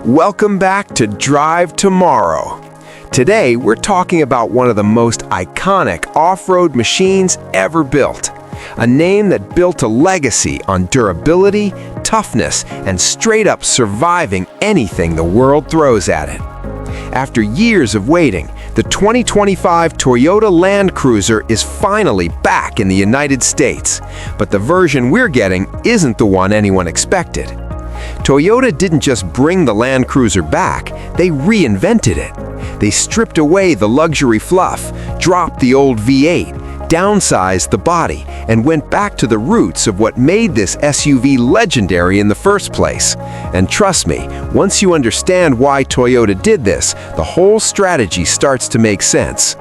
Welcome back to Drive Tomorrow. Today, we're talking about one of the most iconic off-road machines ever built. A name that built a legacy on durability, toughness, and straight-up surviving anything the world throws at it. After years of waiting, the 2025 Toyota Land Cruiser is finally back in the United States, but the version we're getting isn't the one anyone expected. Toyota didn't just bring the Land Cruiser back, they reinvented it. They stripped away the luxury fluff, dropped the old V8, downsized the body, and went back to the roots of what made this SUV legendary in the first place. And trust me, once you understand why Toyota did this, the whole strategy starts to make sense.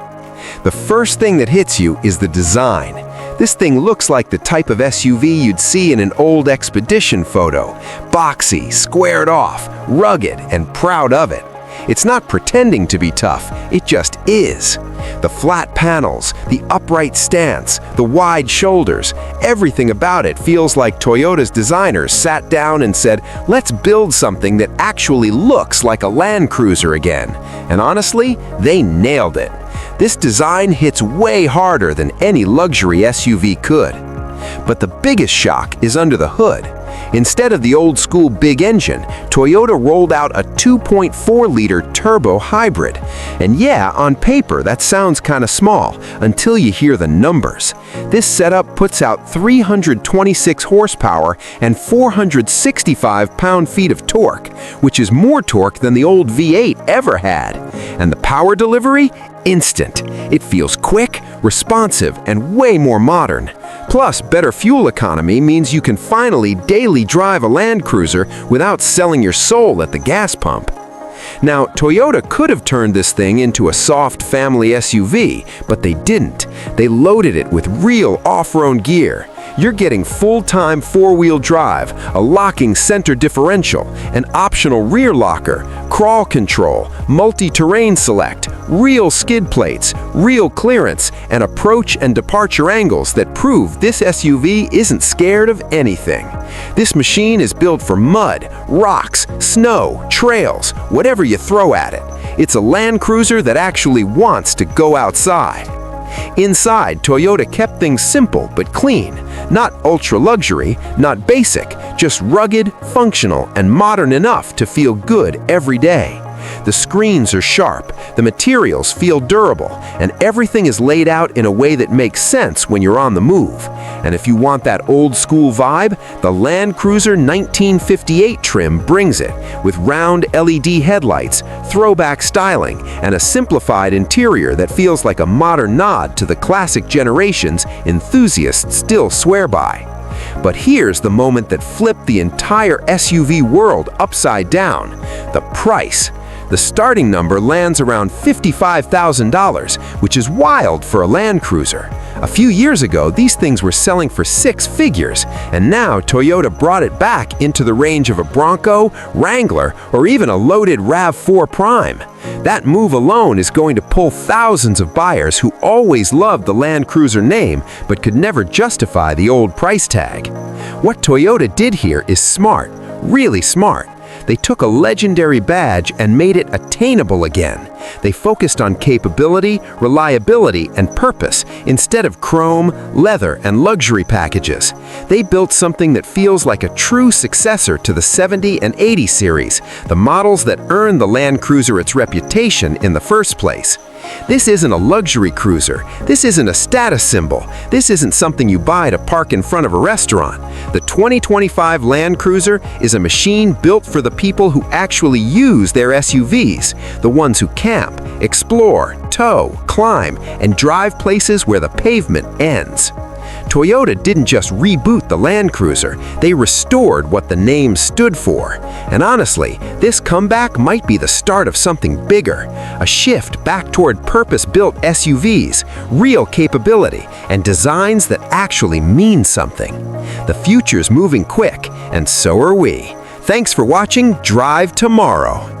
The first thing that hits you is the design. This thing looks like the type of SUV you'd see in an old expedition photo. Boxy, squared off, rugged, and proud of it. It's not pretending to be tough, it just is. The flat panels, the upright stance, the wide shoulders, everything about it feels like Toyota's designers sat down and said, let's build something that actually looks like a Land Cruiser again. And honestly, they nailed it. This design hits way harder than any luxury SUV could. But the biggest shock is under the hood. Instead of the old-school big engine, Toyota rolled out a 2.4-liter turbo hybrid. And yeah, on paper, that sounds kind of small, until you hear the numbers. This setup puts out 326 horsepower and 465 pound-feet of torque, which is more torque than the old V8 ever had. And the power delivery? Instant. It feels quick, responsive, and way more modern. Plus, better fuel economy means you can finally daily drive a Land Cruiser without selling your soul at the gas pump. Now, Toyota could have turned this thing into a soft family SUV, but they didn't. They loaded it with real off-road gear. You're getting full-time four-wheel drive, a locking center differential, an optional rear locker, crawl control, multi-terrain select, real skid plates, real clearance, and approach and departure angles that prove this SUV isn't scared of anything. This machine is built for mud, rocks, snow, trails, whatever you throw at it. It's a Land Cruiser that actually wants to go outside. Inside, Toyota kept things simple but clean. Not ultra-luxury, not basic, just rugged, functional, and modern enough to feel good every day. The screens are sharp, the materials feel durable, and everything is laid out in a way that makes sense when you're on the move. And if you want that old-school vibe, the Land Cruiser 1958 trim brings it, with round LED headlights, throwback styling, and a simplified interior that feels like a modern nod to the classic generations enthusiasts still swear by. But here's the moment that flipped the entire SUV world upside down: the price. The starting number lands around $55,000, which is wild for a Land Cruiser. A few years ago, these things were selling for six figures, and now Toyota brought it back into the range of a Bronco, Wrangler, or even a loaded RAV4 Prime. That move alone is going to pull thousands of buyers who always loved the Land Cruiser name but could never justify the old price tag. What Toyota did here is smart, really smart. They took a legendary badge and made it attainable again. They focused on capability, reliability, and purpose instead of chrome, leather, and luxury packages. They built something that feels like a true successor to the 70 and 80 series, the models that earned the Land Cruiser its reputation in the first place. This isn't a luxury cruiser. This isn't a status symbol. This isn't something you buy to park in front of a restaurant. The 2025 Land Cruiser is a machine built for the people who actually use their SUVs, the ones who camp, explore, tow, climb, and drive places where the pavement ends. Toyota didn't just reboot the Land Cruiser, they restored what the name stood for. And honestly, this comeback might be the start of something bigger, a shift back toward purpose-built SUVs, real capability, and designs that actually mean something. The future's moving quick, and so are we. Thanks for watching Drive Tomorrow.